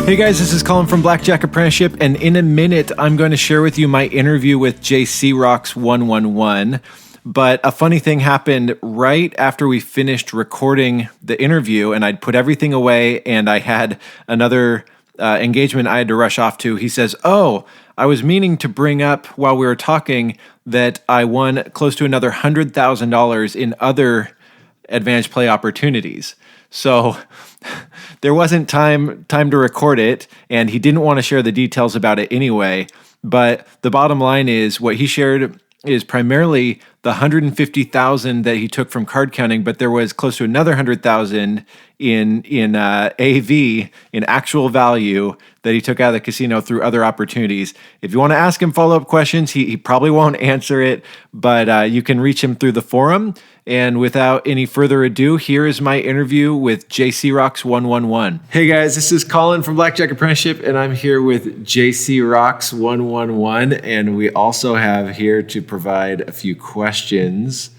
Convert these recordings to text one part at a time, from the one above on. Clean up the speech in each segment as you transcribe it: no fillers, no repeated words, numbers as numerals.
Hey guys, this is Colin from Blackjack Apprenticeship, and in a minute, I'm going to share with you my interview with jcrox111. But a funny thing happened right after we finished recording the interview, and I'd put everything away, and I had another engagement I had to rush off to. He says, "Oh, I was meaning to bring up while we were talking that I won close to another $100,000 in other advantage play opportunities." So there wasn't time to record it, and he didn't want to share the details about it anyway. But the bottom line is what he shared is primarily the $150,000 that he took from card counting, but there was close to another $100,000 in AV, in actual value, that he took out of the casino through other opportunities. If you want to ask him follow-up questions, he probably won't answer it, but you can reach him through the forum. And without any further ado, here is my interview with jcrox111. Hey guys, this is Colin from Blackjack Apprenticeship, and I'm here with jcrox111, and we also have here to provide a few questions.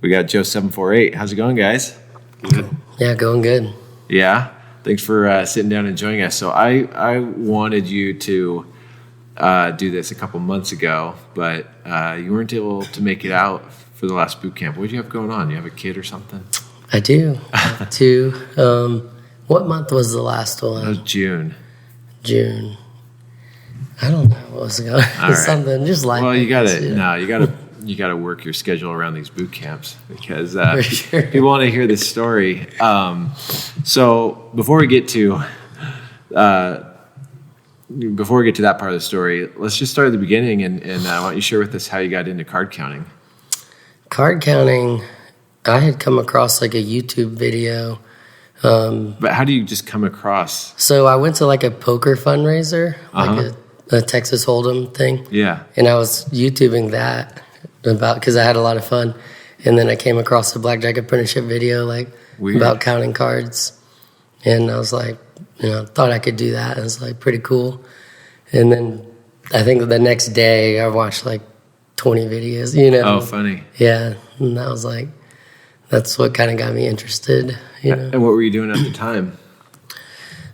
We got Joe748. How's it going, guys? Good. Yeah, going good. Yeah? Thanks for sitting down and joining us. So I wanted you to do this a couple months ago, but you weren't able to make it out for the last boot camp. What do you have going on? You have a kid or something? I do. I have two. What month was the last one? It was June. June. I don't know what was going on. Something just like. Well, you gotta work your schedule around these boot camps because sure. People want to hear this story. So before we get to that part of the story, let's just start at the beginning and why don't you share with us how you got into card counting? Card counting, I had come across like a YouTube video. But how do you just come across? So I went to like a poker fundraiser, like a Texas Hold'em thing. Yeah. And I was YouTubing that because I had a lot of fun. And then I came across the Blackjack Apprenticeship video, about counting cards. And I was like, thought I could do that. It was like pretty cool. And then I think the next day I watched like 20 videos, Oh, funny. Yeah. And that was like, that's what kind of got me interested, And what were you doing at the time?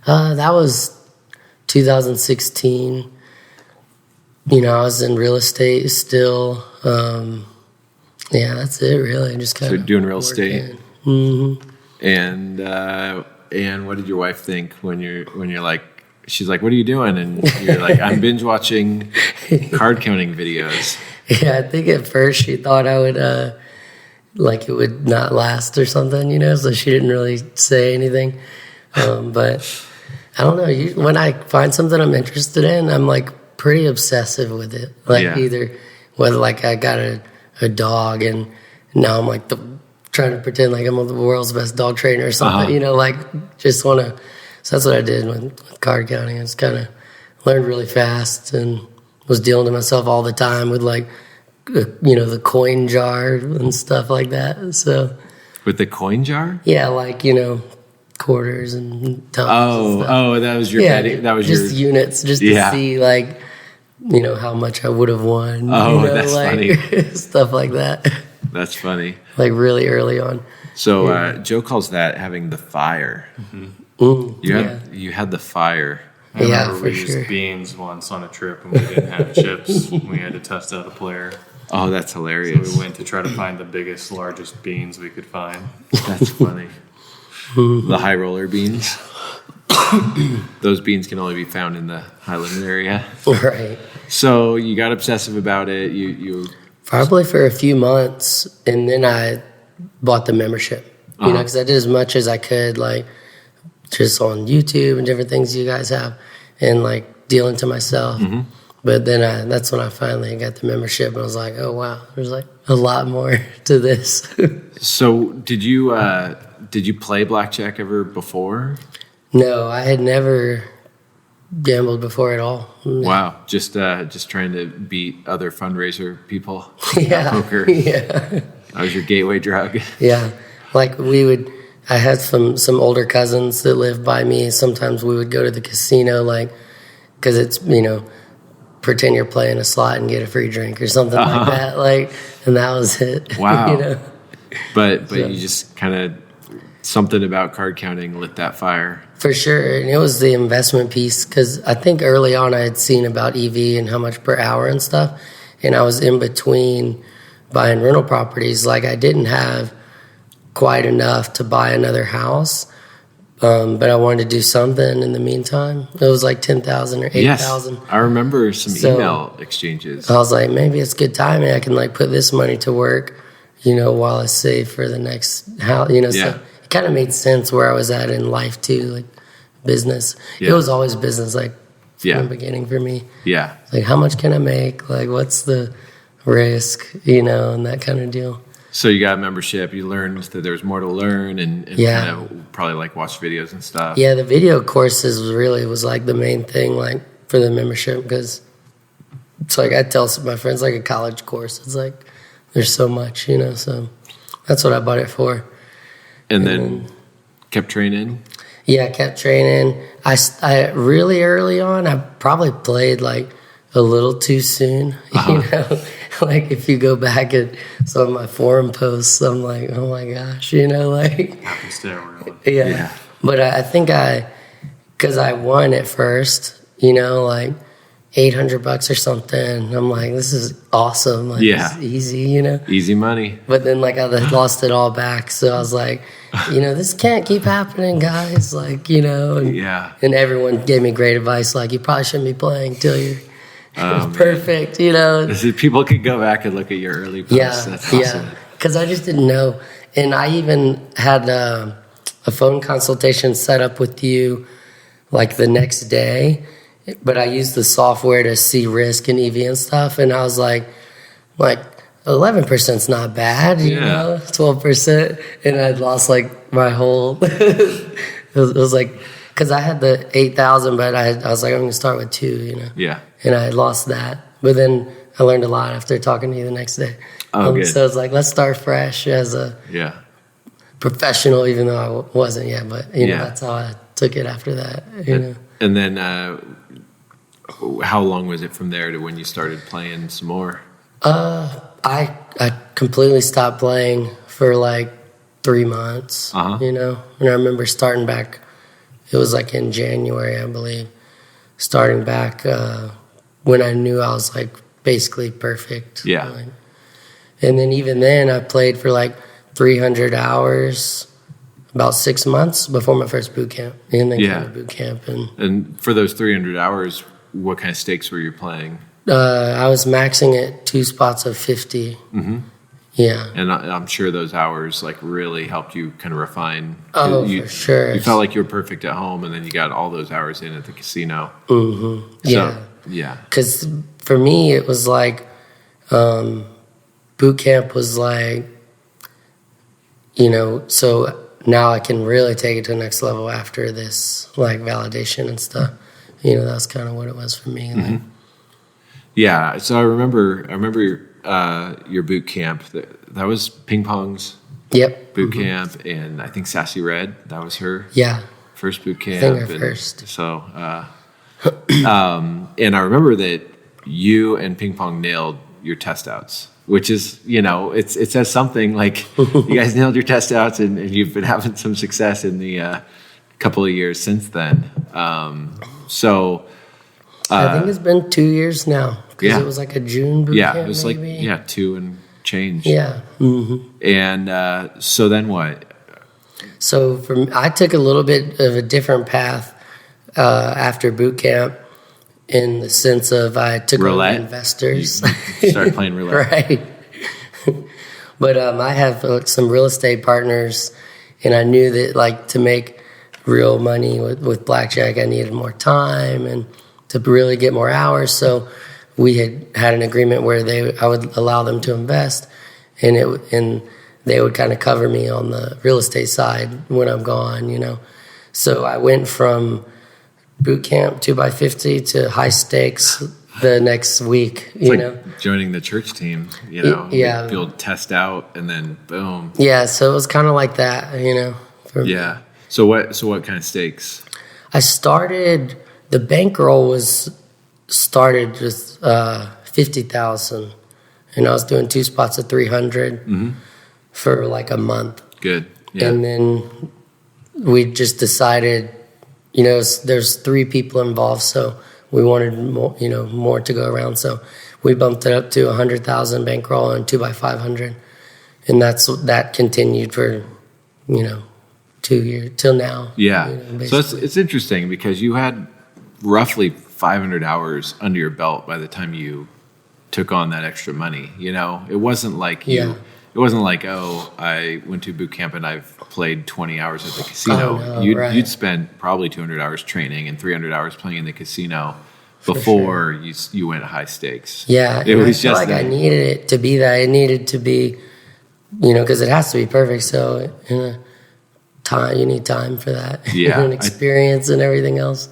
That was 2016. I was in real estate still. Yeah, that's it really. Just kind of doing real estate. Mm-hmm. And what did your wife think when you're like, she's like, "What are you doing?" And you're like, "I'm binge watching card counting videos." Yeah, I think at first she thought I would, it would not last or something, so she didn't really say anything. But I don't know. When I find something I'm interested in, I'm pretty obsessive with it. Either whether I got a dog and now I'm trying to pretend like I'm the world's best dog trainer or something, just want to. So that's what I did with card counting. I just kind of learned really fast and was dealing to myself all the time with the coin jar and stuff like that. So with the coin jar? Yeah, quarters and tons. Oh, that was your betting. That was just your units, just to see how much I would have won. Oh, that's funny. Stuff like that. That's funny. Really early on. So Joe calls that having the fire. Mm-hmm. You had the fire. I remember we used beans once on a trip and we didn't have chips. We had to test out a player. Oh, that's hilarious. So we went to try to find the biggest, largest beans we could find. That's funny. The high roller beans. Those beans can only be found in the Highland area. Right. So you got obsessive about it. You probably for a few months, and then I bought the membership. Because I did as much as I could, just on YouTube and different things you guys have, and dealing to myself. Mm-hmm. But then that's when I finally got the membership, and I was like, oh wow, there's a lot more to this. So did you play blackjack ever before? No, I had never gambled before at all. Wow, just trying to beat other fundraiser people. Yeah, poker. Yeah, that was your gateway drug. Yeah, I had some older cousins that lived by me. Sometimes we would go to the casino, because it's pretend you're playing a slot and get a free drink or something like that. And that was it. Wow. But you just kind of something about card counting lit that fire. For sure. And it was the investment piece, because I think early on I had seen about EV and how much per hour and stuff. And I was in between buying rental properties. Like, I didn't have quite enough to buy another house, but I wanted to do something in the meantime. It was like $10,000 or $8,000. Yes, I remember some email exchanges. I was like, maybe it's good timing. I can like put this money to work, you know, while I save for the next house, you know. Yeah. So it kind of made sense where I was at in life too, like business. Yeah. It was always business, like from Yeah. the beginning for me. Yeah. Like, how much can I make? Like, what's the risk, you know, and that kind of deal. So you got a membership. You learned that there's more to learn, and Yeah. kind of probably like watch videos and stuff. Yeah, the video courses was like the main thing, like for the membership, because it's like I tell my friends, like a college course. It's like there's so much, you know. So that's what I bought it for. And then kept training. Yeah, I kept training. I really early on, I probably played like a little too soon. You know, like if you go back at some of my forum posts, I'm like, oh my gosh, you know, like. Happens to everyone. Yeah. But I think because I won at first, you know, like $800 or something. I'm like, this is awesome. Like, Yeah. it's easy, you know. Easy money. But then, like, I lost it all back. So I was like, you know, this can't keep happening, guys. Like, you know. And, Yeah. and everyone gave me great advice. Like, you probably shouldn't be playing till you're perfect, you know. People could go back and look at your early posts. Yeah. That's awesome. Yeah. Because I just didn't know. And I even had a phone consultation set up with you, like, the next day. But I used the software to see risk and EV and stuff. And I was like 11%'s not bad, you know, 12%. And I'd lost like my whole, it was like, because I had the 8,000, but I was like, I'm going to start with 2, you know. Yeah. And I had lost that. But then I learned a lot after talking to you the next day. Oh, good. So it's like, let's start fresh as a professional, even though I wasn't yet. But, you know, that's how I took it after that, you know. And then how long was it from there to when you started playing some more? I completely stopped playing for like 3 months, you know. And I remember starting back, it was like in January, I believe, starting back when I knew I was like basically perfect. Yeah. Like, and then even then I played for like 300 hours, about 6 months before my first boot camp. And then came to boot camp. And for those 300 hours, what kind of stakes were you playing? I was maxing at 2 spots of 50. Mm-hmm. Yeah. And I'm sure those hours like really helped you kind of refine. For sure. You felt like you were perfect at home, and then you got all those hours in at the casino. Mm-hmm. So, yeah. Because for me, it was like boot camp was like, you know, so now I can really take it to the next level after this, like, validation and stuff. You know, that's kind of what it was for me. Mm-hmm. Like, yeah. So I remember your boot camp. That was Ping Pong's boot camp, and I think Sassy Red, that was her first boot camp. I think her first. So, and I remember that you and Ping Pong nailed your test outs, which is, you know, it says something like you guys nailed your test outs, and you've been having some success in the couple of years since then. So I think it's been 2 years now, because it was like a June boot camp. Yeah, it was maybe. like 2 and change. Yeah. Mm-hmm. And so then what? So I took a little bit of a different path after boot camp, in the sense of I took roulette? on investors. You started playing roulette. Right. But I have some real estate partners, and I knew that, like, to make real money with Blackjack, I needed more time and to really get more hours. So we had an agreement where I would allow them to invest, and they would kind of cover me on the real estate side when I'm gone, you know. So I went from boot camp 2x50 to high stakes the next week, you know. Joining the church team, you know. Yeah. You'll test out, and then boom. Yeah, so it was kind of like that, you know. Yeah. So what kind of stakes? I started, the bankroll started with 50,000, and I was doing 2 spots of 300 for like a month. Good. Yeah. And then we just decided, there's 3 people involved, so we wanted more to go around. So we bumped it up to 100,000 bankroll and 2x500, and that continued for 2 years till now. Yeah. So it's interesting because you had roughly 500 hours under your belt by the time you took on that extra money. It wasn't like It wasn't like, I went to boot camp and I've played 20 hours at the casino. Oh, no, you'd spent probably 200 hours training and 300 hours playing in the casino before you went high stakes. Yeah, it was I feel like I needed it to be that. It needed to be, because it has to be perfect. So you need time for that. Yeah, and experience and everything else.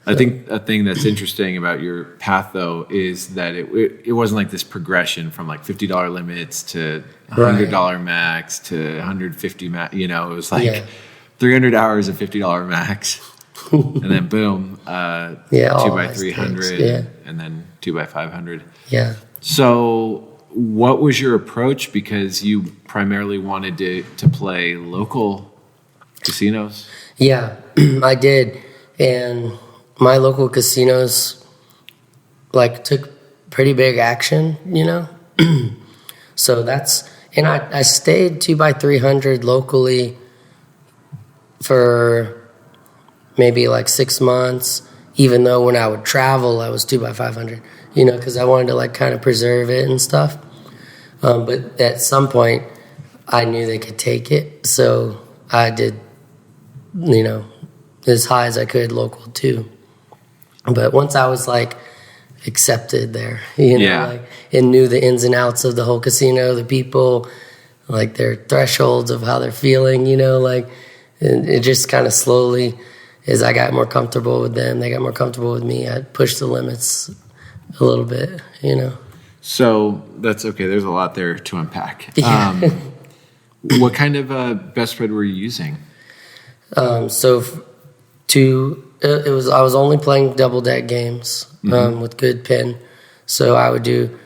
I think a thing that's interesting about your path, though, is that it wasn't like this progression from like $50 limits to $100 max to $150 max. It was like 300 hours of $50 max, and then boom, 2x300, and then 2x500. Yeah. So, what was your approach? Because you primarily wanted to play local casinos. Yeah, I did, and my local casinos took pretty big action, So and I stayed 2x300 locally for maybe 6 months, even though when I would travel, I was 2x500, because I wanted to kind of preserve it and stuff. But at some point, I knew they could take it, so I did, as high as I could local too. But once I was accepted there, and knew the ins and outs of the whole casino, the people, their thresholds of how they're feeling, and it just kind of slowly, as I got more comfortable with them, they got more comfortable with me, I pushed the limits a little bit, So that's okay. There's a lot there to unpack. Yeah. What kind of bet spread were you using? I was only playing double deck games with good pin, so I would do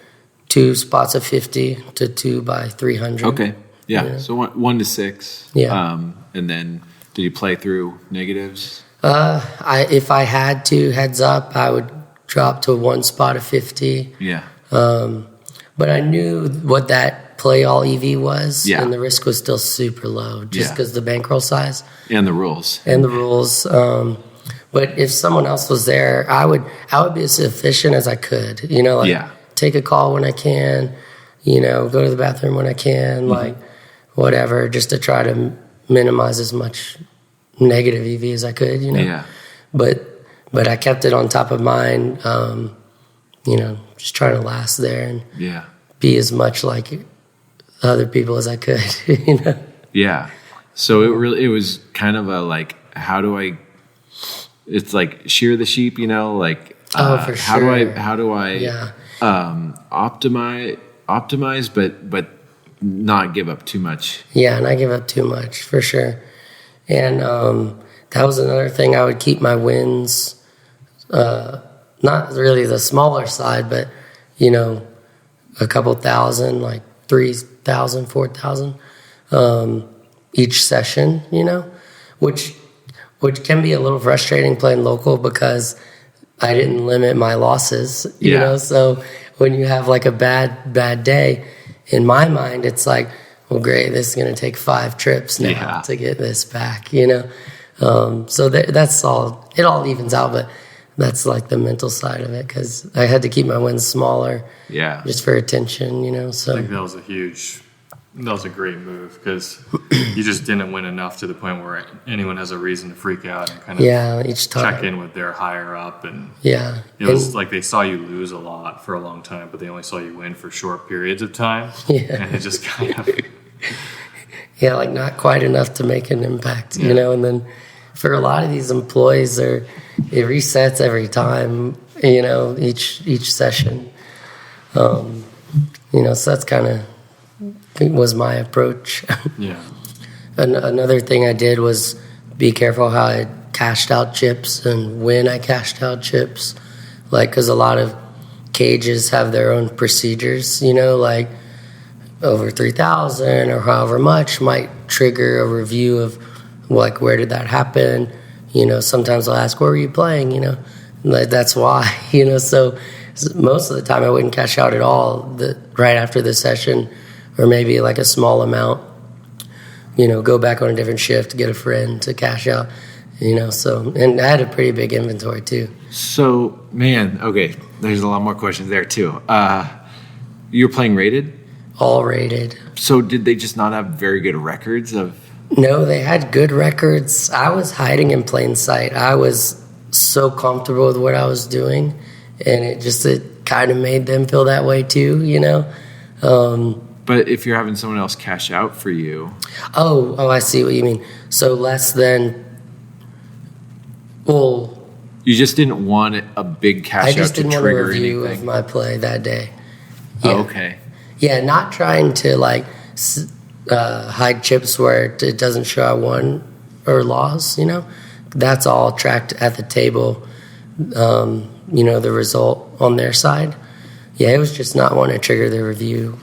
2 spots of 50 to 2x300. Okay, yeah. So 1 to 6. Yeah. And then did you play through negatives? If I had to heads up, I would drop to 1 spot of 50. Yeah. But I knew what that play all EV was, and the risk was still super low, just because the bankroll size and the rules. But if someone else was there, I would be as efficient as I could. Take a call when I can. Go to the bathroom when I can. Whatever, just to try to minimize as much negative EV as I could. Yeah. But I kept it on top of mind. Just trying to last there and be as much like other people as I could. Yeah. So it was kind of a how do I? It's like shear the sheep, for sure. How do I optimize, but not give up too much. Yeah, not give up too much, for sure. And that was another thing. I would keep my wins, not really the smaller side, but a couple thousand, 3,000, 4,000 each session. Which can be a little frustrating playing local because I didn't limit my losses, you know? So when you have a bad day, in my mind, it's well, great, this is going to take 5 trips now to get this back, So that's all, it all evens out, but that's the mental side of it because I had to keep my wins smaller just for attention, so. I think that was a great move because you just didn't win enough to the point where anyone has a reason to freak out and kind of each time check in with their higher up. And it was they saw you lose a lot for a long time, but they only saw you win for short periods of time. And it just kind of... not quite enough to make an impact, and then for a lot of these employees, it resets every time, each session. So that's kind of was my approach. Yeah. Another thing I did was be careful how I cashed out chips and when I cashed out chips, because a lot of cages have their own procedures, over 3,000 or however much might trigger a review of like, where did that happen? Sometimes I'll ask, where were you playing? Like, that's why, so most of the time I wouldn't cash out at all right after the session, or maybe like a small amount, go back on a different shift, get a friend to cash out, so, and I had a pretty big inventory too. So, man, okay, there's a lot more questions there too. You're playing rated? All rated. So did they just not have very good records of? No, they had good records. I was hiding in plain sight. I was so comfortable with what I was doing, and it kind of made them feel that way too, But if you're having someone else cash out for you. Oh, I see what you mean. So less than, well. You just didn't want a big cash out to trigger anything. I just didn't want a review of my play that day. Yeah. Oh, okay. Yeah, not trying to like hide chips where it doesn't show I won or lost, That's all tracked at the table, the result on their side. Yeah, it was just not wanting to trigger the review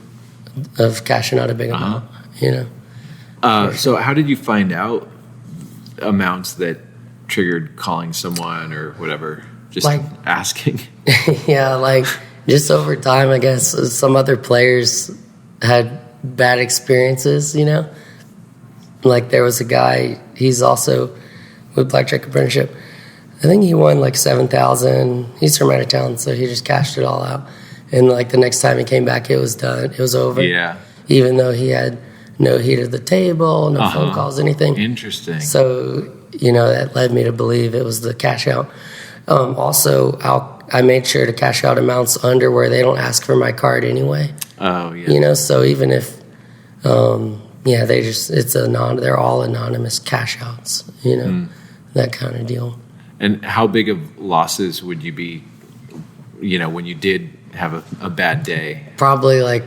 of cashing out a big amount, So how did you find out amounts that triggered calling someone or whatever? Just like asking? Yeah, like just over time, I guess some other players had bad experiences, Like there was a guy, he's also with Blackjack Apprenticeship. I think he won like $7,000. He's from out of town, so he just cashed it all out. And like the next time he came back, it was done. It was over. Yeah. Even though he had no heat at the table, no phone calls, anything. Interesting. So, that led me to believe it was the cash out. Also, I made sure to cash out amounts under where they don't ask for my card anyway. Oh, yeah. So even if, they're all anonymous cash outs, that kind of deal. And how big of losses would you be, when you did have a bad day? Probably like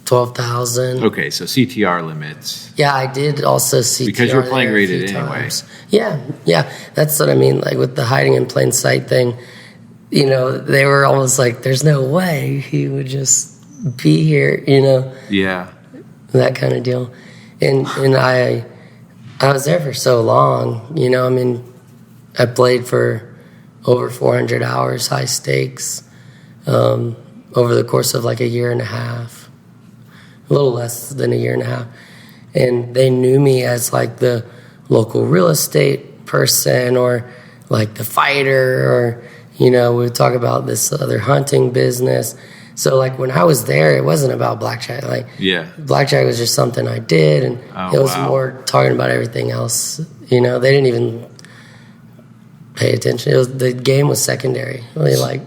12,000. Okay, so CTR limits. Yeah, I did also CTR. Because you're playing rated anyway. Yeah, that's what I mean. Like with the hiding in plain sight thing, they were almost like, there's no way he would just be here, Yeah. That kind of deal. And I was there for so long, I played for over 400 hours, high stakes, over the course of like a year and a half, a little less than a year and a half. And they knew me as like the local real estate person or like the fighter or, we would talk about this other hunting business. So like when I was there, it wasn't about Blackjack. Like Blackjack was just something I did, and it was more talking about everything else. They didn't even pay attention. The game was secondary. Really,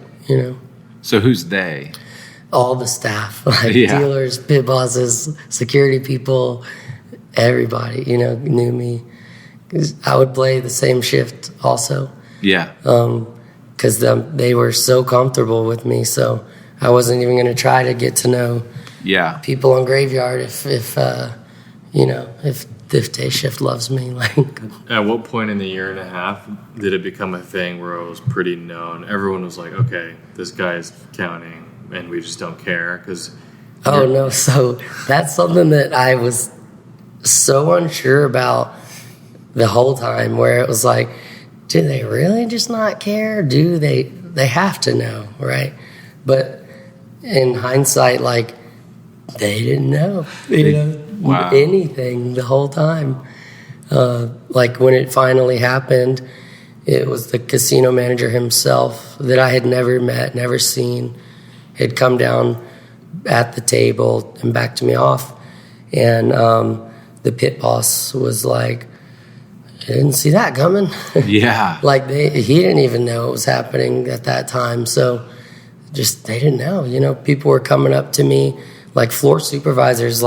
So who's they? All the staff, dealers, pit bosses, security people, everybody. Knew me. 'Cause I would play the same shift also. Yeah. Because they were so comfortable with me, so I wasn't even going to try to get to know people on Graveyard if day shift loves me. At what point in the year and a half did it become a thing where it was pretty known? Everyone was like, okay, this guy's counting, and we just don't care? No, so that's something that I was so unsure about the whole time, where it was like, do they really just not care? Do they have to know, right? But in hindsight, they didn't know, anything the whole time. When it finally happened, it was the casino manager himself that I had never met, never seen, had come down at the table and backed me off. And the pit boss was like, I didn't see that coming. Yeah. He didn't even know what was happening at that time. So they didn't know. People were coming up to me, like floor supervisors,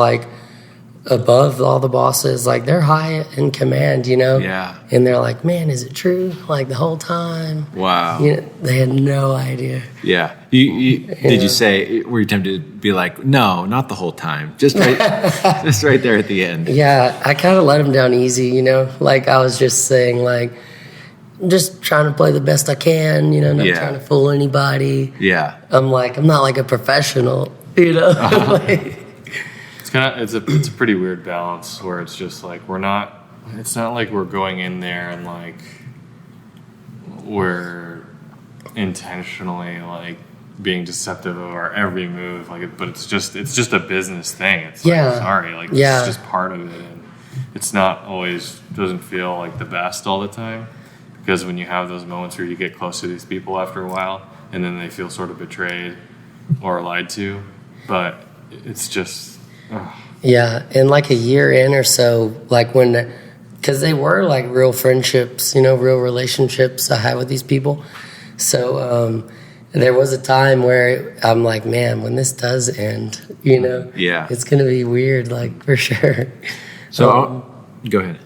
above all the bosses, they're high in command, Yeah. And they're like, man, is it true? The whole time. Wow. They had no idea. Yeah. Did you say, were you tempted to be like, no, not the whole time, just right there at the end? Yeah, I kind of let them down easy, I was just saying, I'm just trying to play the best I can, not trying to fool anybody. Yeah. I'm not like a professional, It's a pretty weird balance where it's just we're not it's not like we're going in there and like we're intentionally like being deceptive of our every move, like, but it's just a business thing. It's like, sorry, like, it's just part of it, and it's not always, doesn't feel like the best all the time, because when you have those moments where you get close to these people after a while and then they feel sort of betrayed or lied to, but it's just and like a year in or so, like when, because they were like real friendships, you know, real relationships I had with these people. So there was a time where I'm like, man, when this does end, you know, it's going to be weird, like, for sure. So go ahead.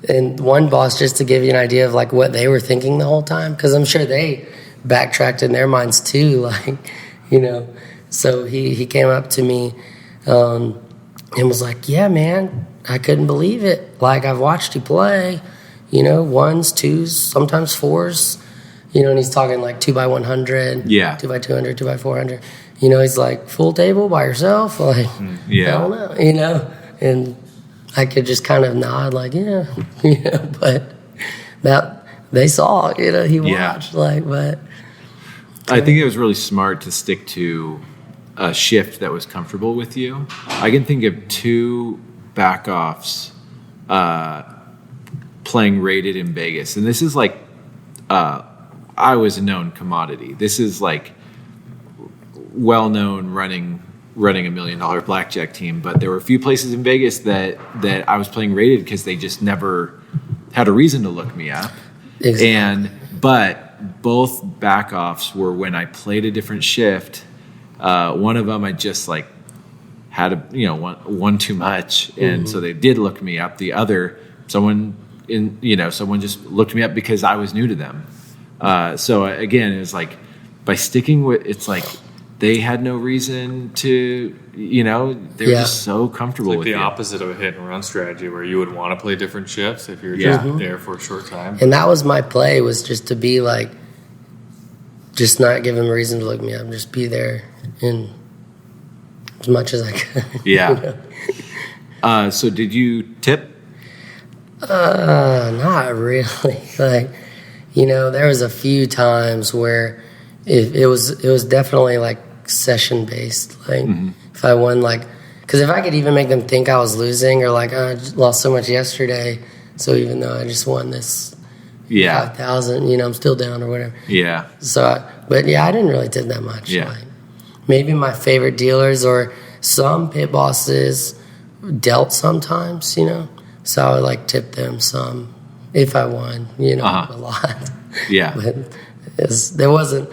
And one boss, just to give you an idea of like what they were thinking the whole time, because I'm sure they backtracked in their minds too, like, you know. So he came up to me and was like, yeah, man, I couldn't believe it. Like, I've watched you play, you know, 1s, 2s, sometimes 4s. You know, and he's talking like 2x100, 2x200, 2x400. You know, he's like, full table by yourself? Like, I don't know, you know? And I could just kind of nod like, you know, but that they saw, you know, he watched, like, but. I think it was really smart to stick to a shift that was comfortable with you. I can think of 2 back-offs playing rated in Vegas. And this is like, I was a known commodity. This is like well-known running a $1 million blackjack team, but there were a few places in Vegas that I was playing rated because they just never had a reason to look me up. Exactly. But both back-offs were when I played a different shift. One of them I just like had one too much, and so they did look me up. The other, someone just looked me up because I was new to them. So again, it was like by sticking with, it's like they had no reason to, they were just so comfortable with the you. opposite of a hit and run strategy where you would want to play different shifts if you're just there for a short time. And that was my play, was just to be like, just not give them a reason to look me up, just be there in as much as I could. Yeah. So did you tip? Not really. Like, there was a few times where it was definitely like session based. Like if I won, like, because if I could even make them think I was losing, or like, I lost so much yesterday, so even though I just won this 5,000, I'm still down or whatever. Yeah. So, I didn't really tip that much. Yeah. Like, maybe my favorite dealers or some pit bosses dealt sometimes, so I would like tip them some if I won, a lot. Yeah. But there wasn't,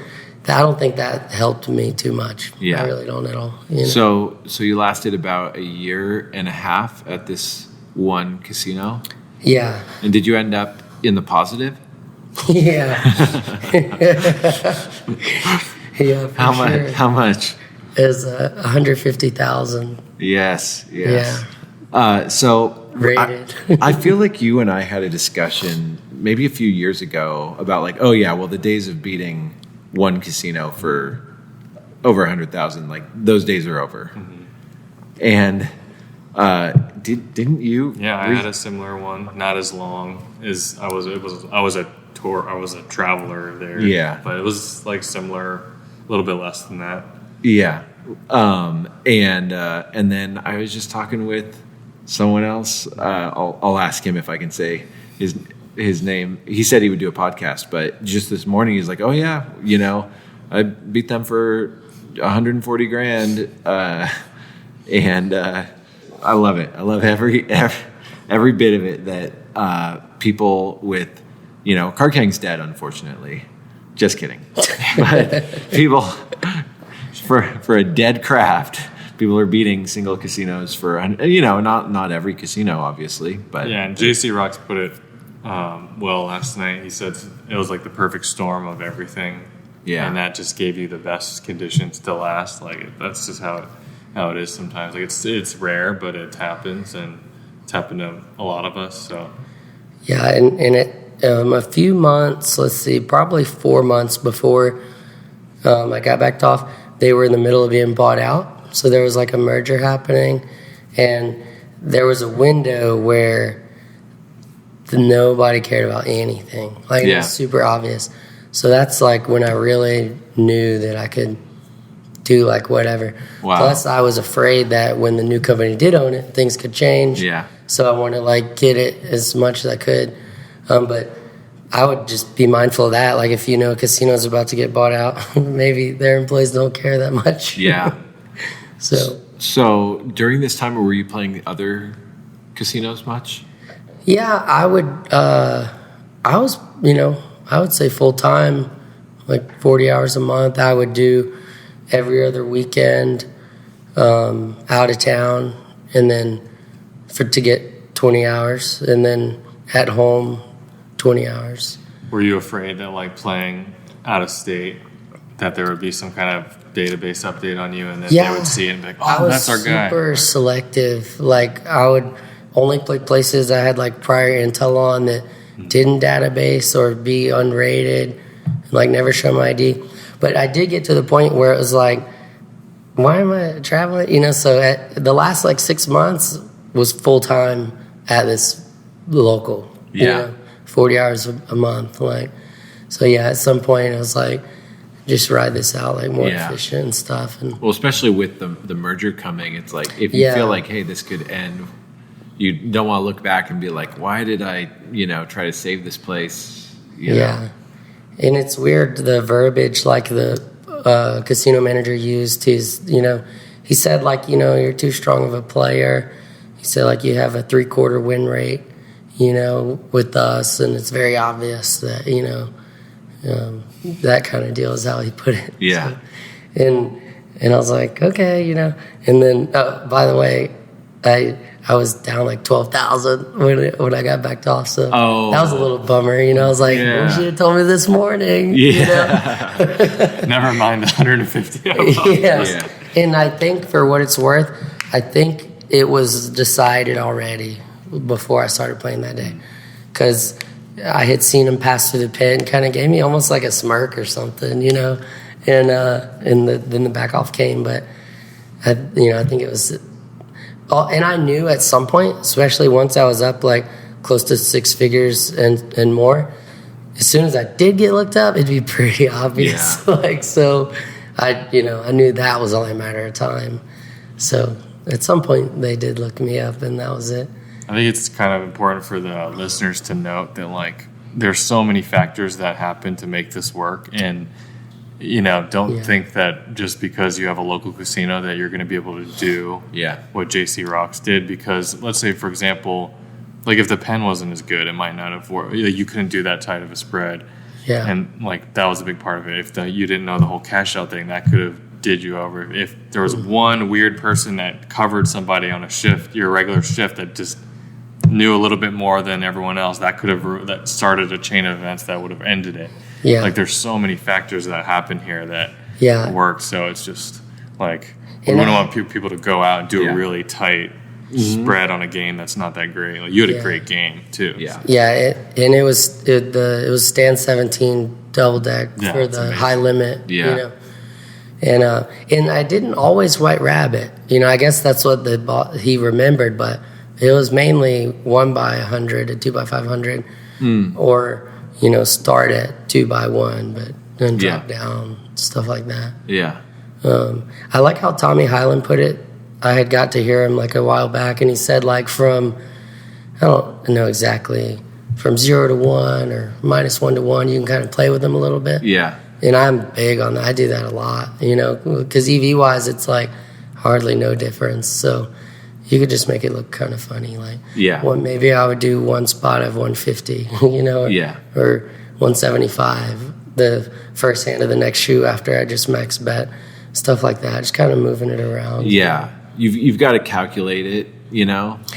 I don't think that helped me too much. Yeah. I really don't at all. So you lasted about a year and a half at this one casino? Yeah. And did you end up in the positive? Yeah. Yeah. How much? Sure. How much? It was 150,000. Yes. Yeah. So rated. I feel like you and I had a discussion maybe a few years ago about like, the days of beating one casino for over 100,000, like those days are over. And didn't you? Yeah, I had a similar one, not as long as I was a traveler there. Yeah. But it was like similar, a little bit less than that. Yeah. And then I was just talking with someone else. I'll ask him if I can say his name. He said he would do a podcast, but just this morning he's like, "Oh yeah, I beat them for 140 grand." And I love it. I love every bit of it that people with, Card Kang's dead, unfortunately. Just kidding. But people, for a dead craft, people are beating single casinos for, not every casino, obviously. But yeah, and jcrox put it well last night. He said it was like the perfect storm of everything. Yeah. And that just gave you the best conditions to last. Like, that's just how it is sometimes. Like, it's rare, but it happens, and it's happened to a lot of us. So yeah, and it a few months, let's see, probably 4 months before I got backed off, they were in the middle of being bought out. So there was like a merger happening, and there was a window where nobody cared about anything. Like, it was super obvious. So that's like when I really knew that I could do like whatever. Wow. Plus, I was afraid that when the new company did own it, things could change. Yeah. So I wanted to like get it as much as I could. But I would just be mindful of that. Like, if you know a casino's about to get bought out, maybe their employees don't care that much. Yeah. So during this time, were you playing the other casinos much? yeah, I would. I was, I would say full time, like 40 hours a month. I would do every other weekend, out of town, and then to get 20 hours, and then at home 20 hours. Were you afraid that like playing out of state, that there would be some kind of database update on you, and then they would see it and be like, oh, that's our guy? I was super selective. Like, I would only play places I had like prior intel on that didn't database or be unrated, and like never show my ID. But I did get to the point where it was like, why am I traveling? So at the last like 6 months was full time at this local. 40 hours a month. Like, so yeah, at some point I was like, just ride this out, like more efficient and stuff. And well, especially with the merger coming, it's like if you feel like, hey, this could end, you don't want to look back and be like, why did I, try to save this place? You know? And it's weird, the verbiage like the casino manager used. He said like, you're too strong of a player. He said like, you have a 3/4 win rate, with us, and it's very obvious that that kind of deal is how he put it. Yeah. So, and I was like, okay, and then by the way, I was down like 12,000 when I got backed off, so that was a little bummer. I was like, you should have told me this morning. Never mind the 150. Yeah. And I think for what it's worth, I think it was decided already before I started playing that day, because I had seen him pass through the pit and kind of gave me almost like a smirk or something, and then the back off came. But I think it was, and I knew at some point, especially once I was up like close to 6 figures and more, as soon as I did get looked up, it'd be pretty obvious. So I knew that was only a matter of time. So at some point they did look me up, and that was it. I think it's kind of important for the listeners to note that like there's so many factors that happen to make this work, and don't think that just because you have a local casino that you're going to be able to do what jcrox did. Because let's say, for example, like if the pen wasn't as good, it might not have worked. You couldn't do that tight of a spread, and like that was a big part of it. If you didn't know the whole cash out thing, that could have did you over. If there was one weird person that covered somebody on a shift, your regular shift, that just knew a little bit more than everyone else, that started a chain of events that would have ended it. Like there's so many factors that happen here that work. So it's just like we wouldn't want people to go out and do a really tight spread on a game that's not that great. Like, you had a great game too. It was stand 17 double deck for the high limit. And I didn't always white rabbit. I guess that's what he remembered, but it was mainly 1x100 and 2x500, or start at 2x1, but then drop down, stuff like that. I like how Tommy Highland put it. I had got to hear him like a while back, and he said like I don't know exactly, from 0 to 1 or -1 to 1, you can kind of play with them a little bit. And I'm big on that. I do that a lot, because EV wise, it's like hardly no difference. So you could just make it look kind of funny. Like, maybe I would do one spot of 150, or 175, the first hand of the next shoe after I just max bet, stuff like that. Just kind of moving it around. You've got to calculate it,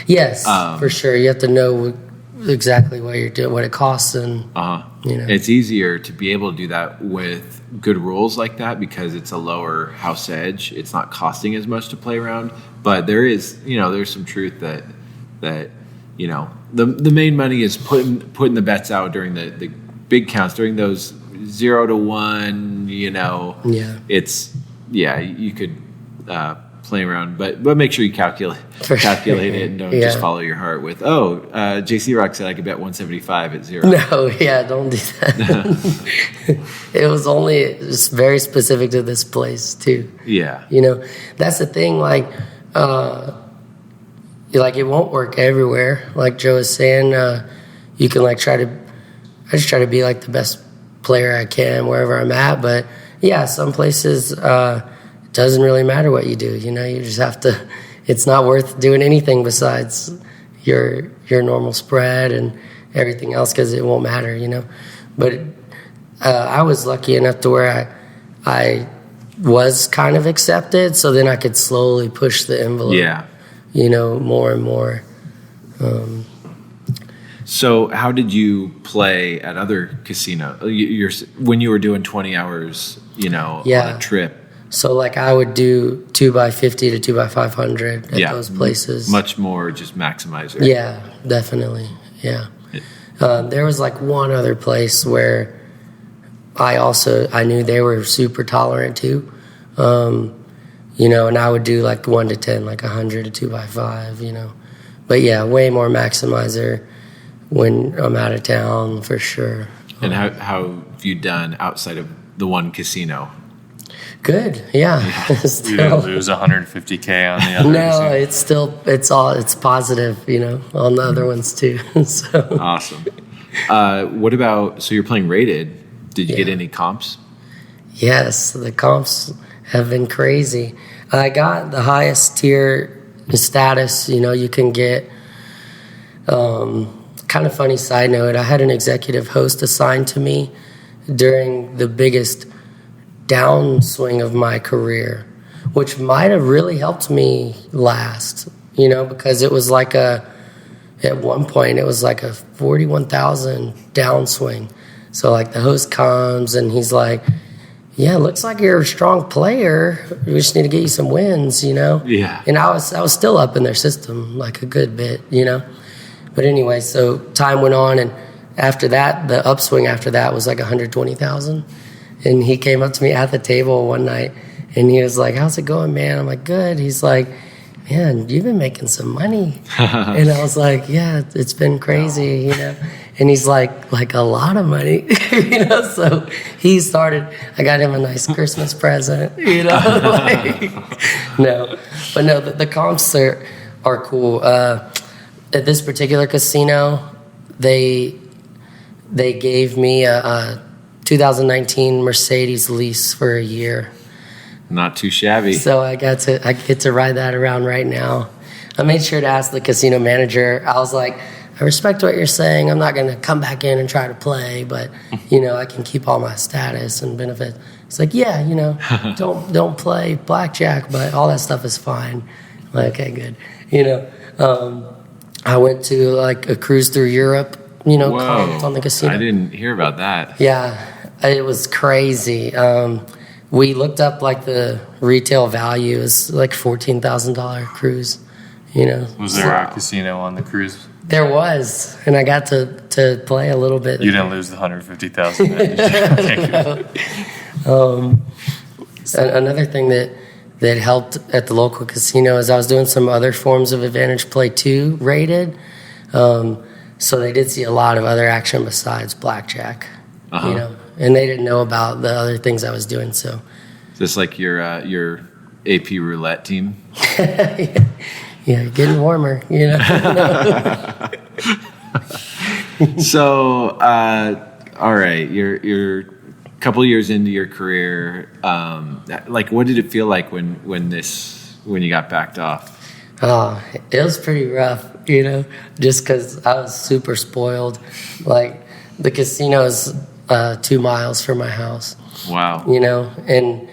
Yes, for sure. You have to know exactly what you're doing, what it costs, and it's easier to be able to do that with good rules like that because it's a lower house edge. It's not costing as much to play around, but there's some truth that the main money is putting the bets out during the big counts, during those 0 to 1. It's you could play around, but make sure you calculate it and don't just follow your heart with, JC Rock said I could bet 175 at 0. No, yeah, don't do that. It was only just very specific to this place too. Yeah. You know, that's the thing, like it won't work everywhere. Like Joe was saying, you can like I just try to be like the best player I can wherever I'm at. But yeah, some places, it doesn't really matter what you do. You know, you just have to, it's not worth doing anything besides your normal spread and everything else, because it won't matter, you know. But I was lucky enough to where I was kind of accepted, so then I could slowly push the envelope. Yeah. You know, more and more. So how did you play at other casinos? When you were doing 20 hours, you know, on a trip? So like I would do 2x50 to 2x500 at those places. Much more just maximizer. Yeah, definitely. Yeah. There was like one other place where I knew they were super tolerant too. You know, and I would do like 1 to 10, like 100 to 2x5, you know. But yeah, way more maximizer when I'm out of town for sure. And how have you done outside of the one casino? Good, yeah. You didn't lose 150K on the other. No, it's positive, you know, on the other ones too. So. Awesome. What about, so you're playing rated? Did you get any comps? Yes, the comps have been crazy. I got the highest tier status, you know, you can get. Kind of funny side note, I had an executive host assigned to me during the biggest downswing of my career, which might have really helped me last, you know, because it was like at one point, it was like a 41,000 downswing. So like the host comes and he's like, yeah, looks like you're a strong player. We just need to get you some wins, you know? Yeah. And I was still up in their system like a good bit, you know? But anyway, so time went on, and after that, the upswing after that was like 120,000. And he came up to me at the table one night, and he was like, how's it going, man? I'm like, good. He's like, man, you've been making some money. And I was like, yeah, it's been crazy, you know? And he's like a lot of money, you know? So he started, I got him a nice Christmas present, you know? The comps are cool. At this particular casino, they gave me a 2019 Mercedes lease for a year. Not too shabby. So I get to ride that around right now. I made sure to ask the casino manager. I was like, I respect what you're saying. I'm not going to come back in and try to play, but you know, I can keep all my status and benefits. He's like, yeah, you know, don't play blackjack, but all that stuff is fine. I'm like, okay, good. You know, I went to like a cruise through Europe, you know, comped on the casino. I didn't hear about that. Yeah, it was crazy. We looked up like the retail value is like $14,000 cruise, you know. Was there a casino on the cruise? There was, and I got to play a little bit. You didn't lose the 150,000. Another thing that helped at the local casino is I was doing some other forms of advantage play too, rated. So they did see a lot of other action besides blackjack, you know, and they didn't know about the other things I was doing. So, just like your AP roulette team. Yeah, getting warmer, you know. So, all right, you're a couple years into your career. Like, what did it feel like when you got backed off? Oh, it was pretty rough, you know, just because I was super spoiled. Like, the casino's 2 miles from my house. Wow. You know, and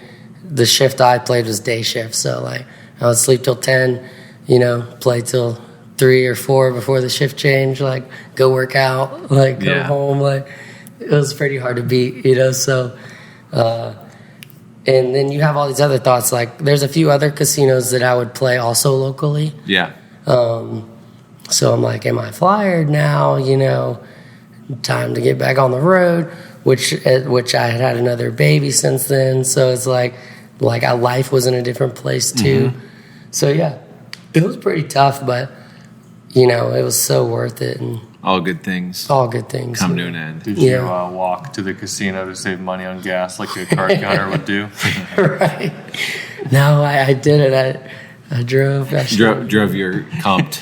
the shift I played was day shift, so like I would sleep till 10, you know, play till 3 or 4 before the shift change, like go work out, like go home. Like, it was pretty hard to beat, you know. So and then you have all these other thoughts, like there's a few other casinos that I would play also locally. Yeah. So I'm like, am I fired now? You know, time to get back on the road, which I had another baby since then. So it's like life was in a different place too. So yeah, it was pretty tough, but you know, it was so worth it. And all good things. All good things come to an end. Did you walk to the casino to save money on gas like a card counter would do? Right. No, I did it. I drove. Drove your comped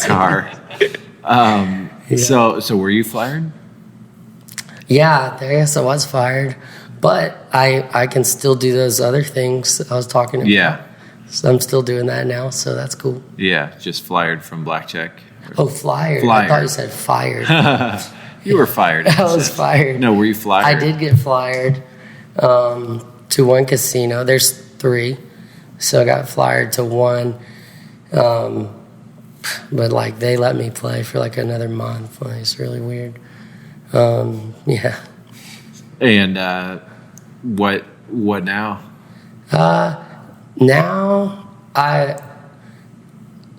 car. So were you fired? Yeah, I guess I was fired, but I can still do those other things I was talking about. Yeah. So I'm still doing that now, so that's cool. Yeah, just fired from Blackjack. Oh, flyered. I thought you said fired. You were fired. I was fired. No, were you flyered? I did get flyered to one casino. There's 3, so I got flyered to one. But like they let me play for like another month. Like, it's really weird. Yeah. And what now? Now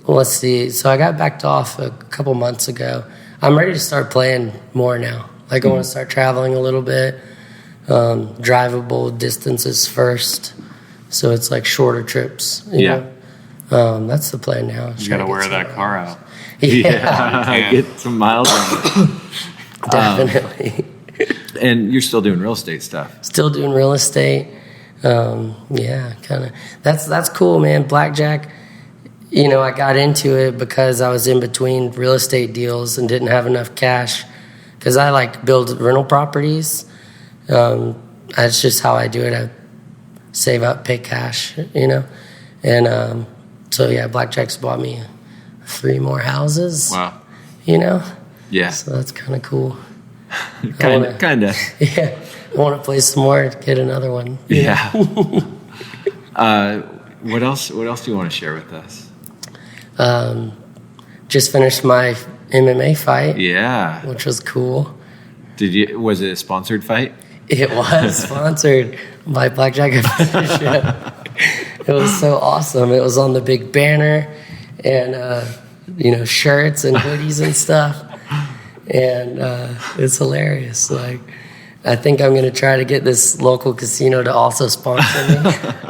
let's see. So I got backed off a couple months ago. I'm ready to start playing more now. Like I want to start traveling a little bit, drivable distances first. So it's like shorter trips. You know? That's the plan now. You got to wear that car out. Yeah. Get some miles on it. Definitely. And you're still doing real estate stuff. Still doing real estate. Yeah, kind of. That's cool, man. Blackjack, you know, I got into it because I was in between real estate deals and didn't have enough cash. Because I like build rental properties. That's just how I do it. I save up, pay cash, you know. And so, yeah, Blackjack's bought me 3 more houses. Wow. You know? Yeah. So that's kind of cool. Kind of. Yeah. I want to play some more, get another one. Yeah. What else do you want to share with us? Just finished my MMA fight. Yeah. Which was cool. Was it a sponsored fight? It was sponsored by Blackjack Apprenticeship. It was so awesome. It was on the big banner and, shirts and hoodies and stuff. And it's hilarious. Like, I think I'm going to try to get this local casino to also sponsor me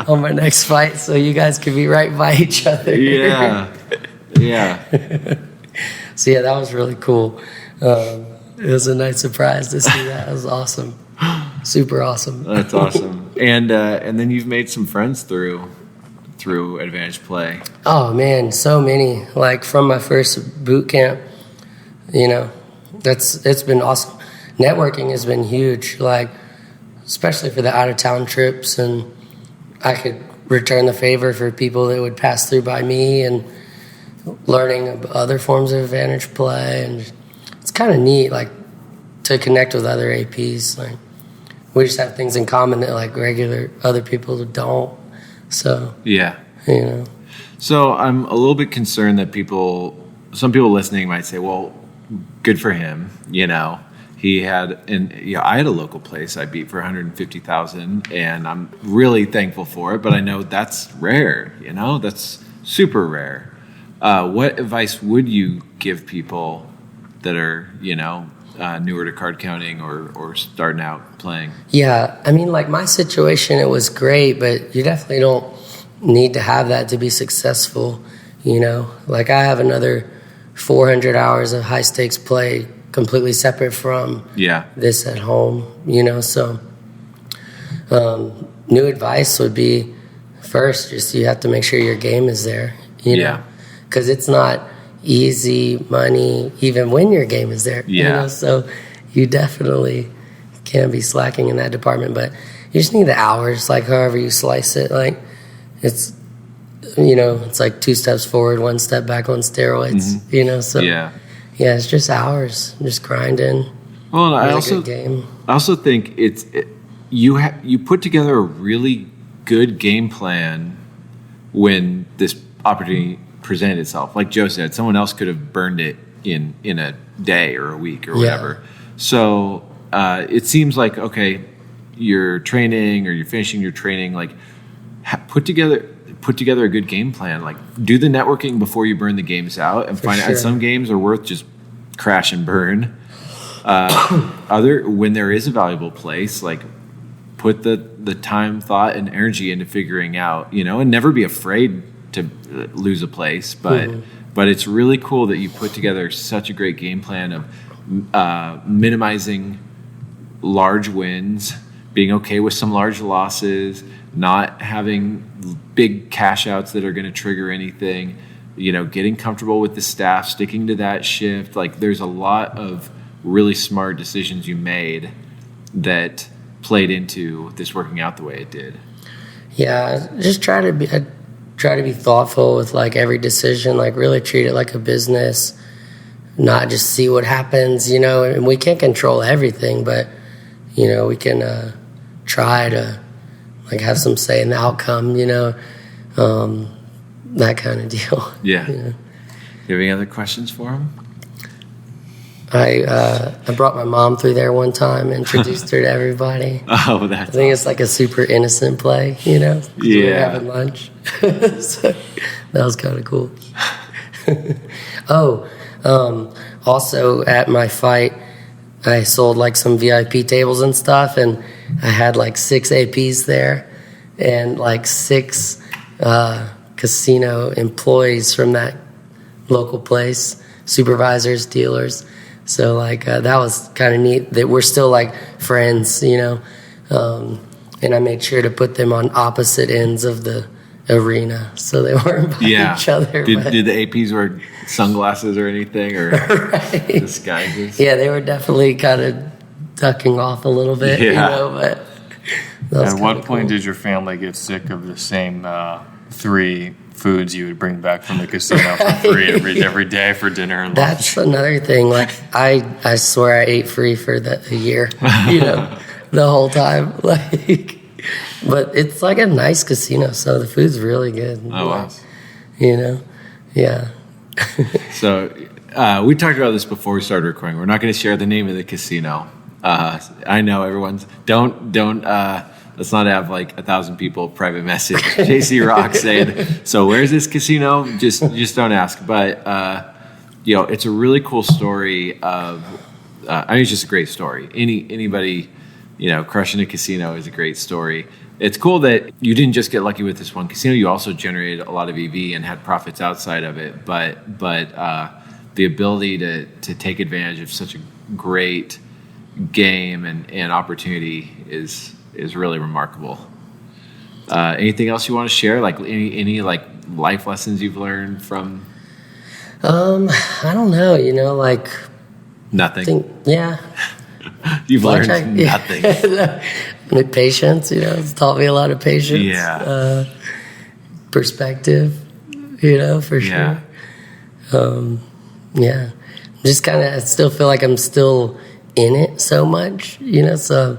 on my next fight so you guys can be right by each other. Yeah. Yeah. So, yeah, that was really cool. It was a nice surprise to see that. It was awesome. Super awesome. That's awesome. And then you've made some friends through Advantage Play. Oh, man, so many. Like, from my first boot camp, you know, it's been awesome. Networking has been huge, like, especially for the out-of-town trips, and I could return the favor for people that would pass through by me and learning other forms of Advantage Play, and it's kind of neat, like, to connect with other APs. Like, we just have things in common that, like, regular other people don't. So, yeah. You know. So I'm a little bit concerned that some people listening might say, well, good for him, you know. He had, I had a local place I beat for $150,000, and I'm really thankful for it. But I know that's rare, you know, that's super rare. What advice would you give people that are, you know, newer to card counting or starting out playing? Yeah, I mean, like my situation, it was great, but you definitely don't need to have that to be successful. You know, like I have another 400 hours of high stakes play completely separate from this at home, you know. So new advice would be, first, just you have to make sure your game is there, you know, because it's not easy money even when your game is there, you know. So you definitely can be slacking in that department, but you just need the hours, like however you slice it. Like it's, you know, it's like 2 steps forward, 1 step back on steroids, you know. So yeah, it's just hours, just grinding. Well, I also think you put together a really good game plan when this opportunity presented itself. Like Joe said, someone else could have burned it in a day or a week or whatever. So it seems like, okay, you're training or you're finishing your training, like put together a good game plan. Like do the networking before you burn the games out, and find out some games are worth just crash and burn. When there is a valuable place, like put the time, thought, and energy into figuring out, you know, and never be afraid lose a place, but it's really cool that you put together such a great game plan of minimizing large wins, being okay with some large losses, not having big cash outs that are going to trigger anything, getting comfortable with the staff, sticking to that shift. Like, there's a lot of really smart decisions you made that played into this working out the way it did. Yeah, just try to be thoughtful with like every decision, like really treat it like a business, not just see what happens, and we can't control everything, but we can try to like have some say in the outcome, that kind of deal. Yeah. You have any other questions for him? I brought my mom through there one time, introduced her to everybody. Oh, that's I think it's like a super innocent play, Yeah. We were having lunch. So that was kind of cool. Also at my fight, I sold like some VIP tables and stuff, and I had like 6 APs there and like 6 casino employees from that local place, supervisors, dealers. So like that was kind of neat that we're still like friends, and I made sure to put them on opposite ends of the arena so they weren't by each other. Did the APs wear sunglasses or anything, or right. disguises? Yeah, they were definitely kind of ducking off a little bit, but at what point did your family get sick of the same 3 foods you would bring back from the casino for free every day for dinner and lunch? That's another thing. Like I swear I ate free for a year, the whole time. Like, but it's like a nice casino, so the food's really good. Oh, wow. Yeah. So we talked about this before we started recording. We're not going to share the name of the casino. I know everyone's don't. Let's not have like 1,000 people private message jcrox saying, "So where's this casino?" Just don't ask. But it's a really cool story of. It's just a great story. Anybody, crushing a casino is a great story. It's cool that you didn't just get lucky with this one casino. You also generated a lot of EV and had profits outside of it. But the ability to take advantage of such a great game and opportunity is really remarkable. Anything else you want to share? Like any like life lessons you've learned from? I don't know. Like nothing. You've Blackjack, learned nothing. Patience. It's taught me a lot of patience. Yeah. Perspective. For sure. Yeah. Just kind of. I still feel like I'm still in it so much. So.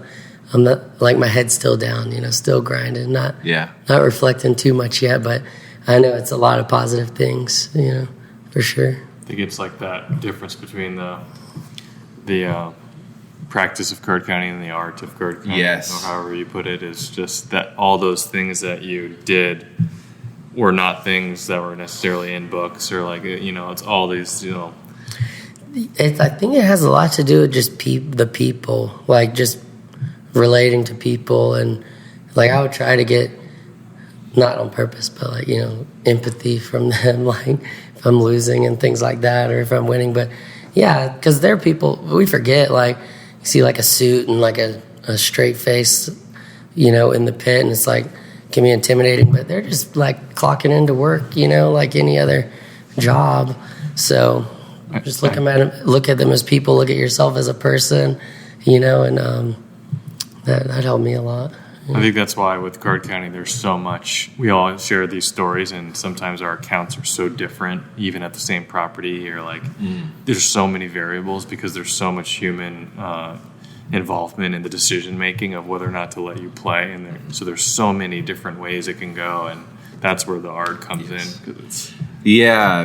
I'm not like my head's still down, still grinding, not reflecting too much yet, but I know it's a lot of positive things, for sure. I think it's like that difference between the practice of card counting and the art of card counting, yes, or however you put it, is just that all those things that you did were not things that were necessarily in books or like, it's all these, I think it has a lot to do with just the people, like just relating to people, and like I would try to get, not on purpose, but like empathy from them, like if I'm losing and things like that, or if I'm winning. But yeah, because they're people we forget, like you see like a suit and like a straight face in the pit, and it's like can be intimidating, but they're just like clocking into work like any other job. So just look at them as people, look at yourself as a person, and that helped me a lot. I think that's why with card counting, there's so much. We all share these stories, and sometimes our accounts are so different, even at the same property. Or like, there's so many variables because there's so much human involvement in the decision making of whether or not to let you play. And so there's so many different ways it can go, and that's where the art comes in. Because it's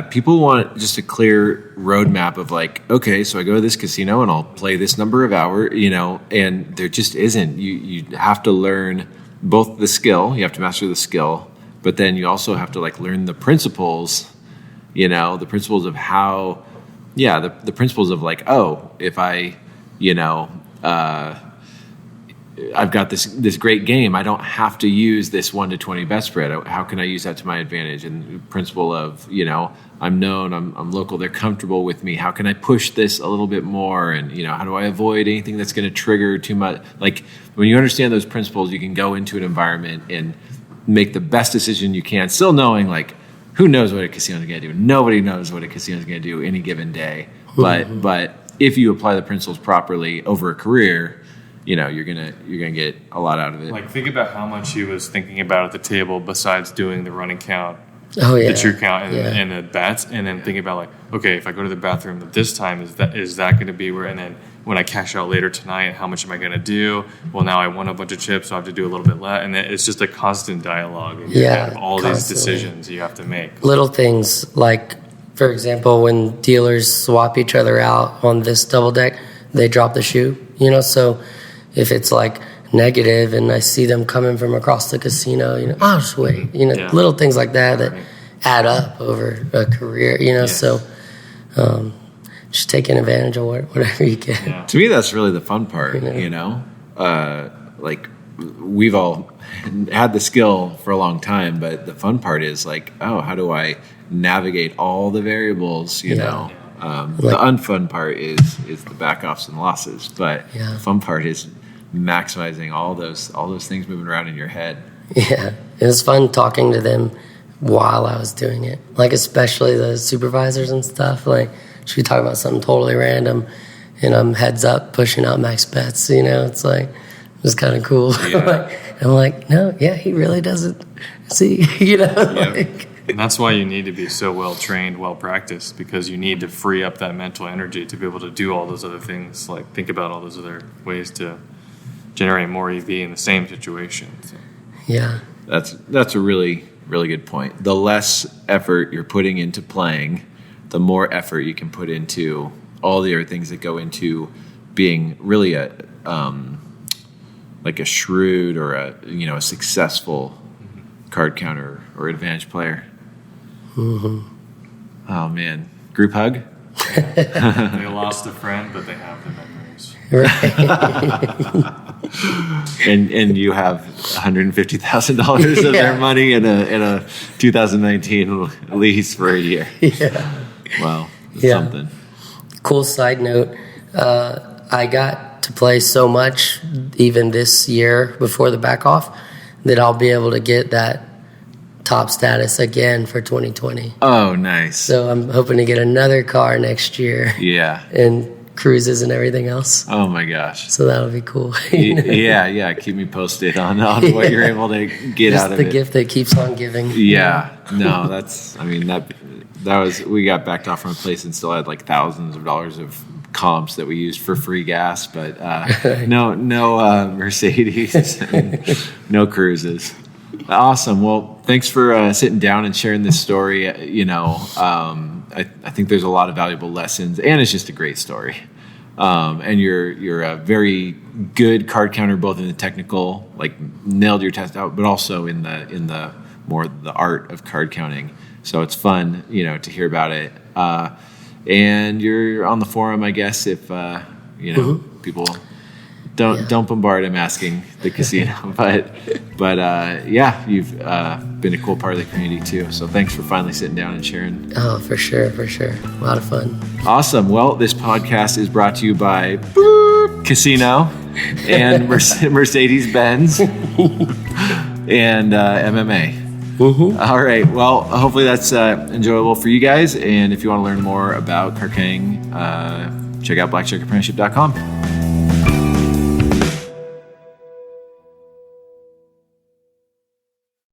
people want just a clear roadmap of like, okay, so I go to this casino and I'll play this number of hours, and there just isn't. You have to learn both the skill, you have to master the skill, but then you also have to like learn the principles, the principles of how, the principles of like, oh, if I, I've got this great game. I don't have to use this 1 to 20 bet spread. How can I use that to my advantage? And the principle of, I'm known, I'm local, they're comfortable with me. How can I push this a little bit more? And, how do I avoid anything that's going to trigger too much? Like, when you understand those principles, you can go into an environment and make the best decision you can, still knowing, like, who knows what a casino is going to do? Nobody knows what a casino is going to do any given day. But if you apply the principles properly over a career, you're gonna get a lot out of it. Like, think about how much he was thinking about at the table besides doing the running count, the true count, and the bets, and then thinking about, like, okay, if I go to the bathroom at this time, is that going to be where? And then when I cash out later tonight, how much am I going to do? Well, now I won a bunch of chips, so I have to do a little bit less, and it's just a constant dialogue. And you have all these decisions you have to make. Little things like, for example, when dealers swap each other out on this double deck, they drop the shoe. So if it's like negative and I see them coming from across the casino, I'll just wait. Little things like that add up over a career. So just taking advantage of whatever you can. Yeah. To me, that's really the fun part. Like, we've all had the skill for a long time, but the fun part is like, how do I navigate all the variables? The unfun part is the backoffs and losses, but the fun part is maximizing all those things moving around in your head. Yeah, it was fun talking to them while I was doing it, like especially the supervisors and stuff. Like, should we talk about something totally random, and I'm heads up pushing out max bets. It's like, it was kind of cool. Yeah. I'm like, no, he really doesn't see. And that's why you need to be so well trained, well practiced, because you need to free up that mental energy to be able to do all those other things. Like, think about all those other ways to generate more EV in the same situation. So. Yeah, that's a really, really good point. The less effort you're putting into playing, the more effort you can put into all the other things that go into being really a like a shrewd or a successful card counter or advantage player. Mm-hmm. Oh man, group hug. They lost a friend, but they have the memories. Right. and you have $150,000 of their money in a 2019 lease for a year. Yeah. Wow, that's something. Cool side note, I got to play so much even this year before the back off that I'll be able to get that top status again for 2020. Oh, nice. So I'm hoping to get another car next year. Yeah. And cruises and everything else. Oh my gosh. So that'll be cool. Yeah. Keep me posted on what you're able to get just out of it. The gift that keeps on giving. Yeah. No, that was, we got backed off from a place and still had like thousands of dollars of comps that we used for free gas, but no Mercedes, no cruises. Awesome. Well, thanks for sitting down and sharing this story. I think there's a lot of valuable lessons, and it's just a great story. And you're a very good card counter, both in the technical, like nailed your test out, but also in the more the art of card counting. So it's fun, to hear about it. And you're on the forum, I guess, if people don't bombard him asking the casino, but you've been a cool part of the community too. So thanks for finally sitting down and sharing. Oh, for sure. A lot of fun. Awesome. Well, this podcast is brought to you by Casino and Mercedes-Benz and MMA. Mm-hmm. All right. Well, hopefully that's enjoyable for you guys. And if you want to learn more about card counting, check out blackjackapprenticeship.com.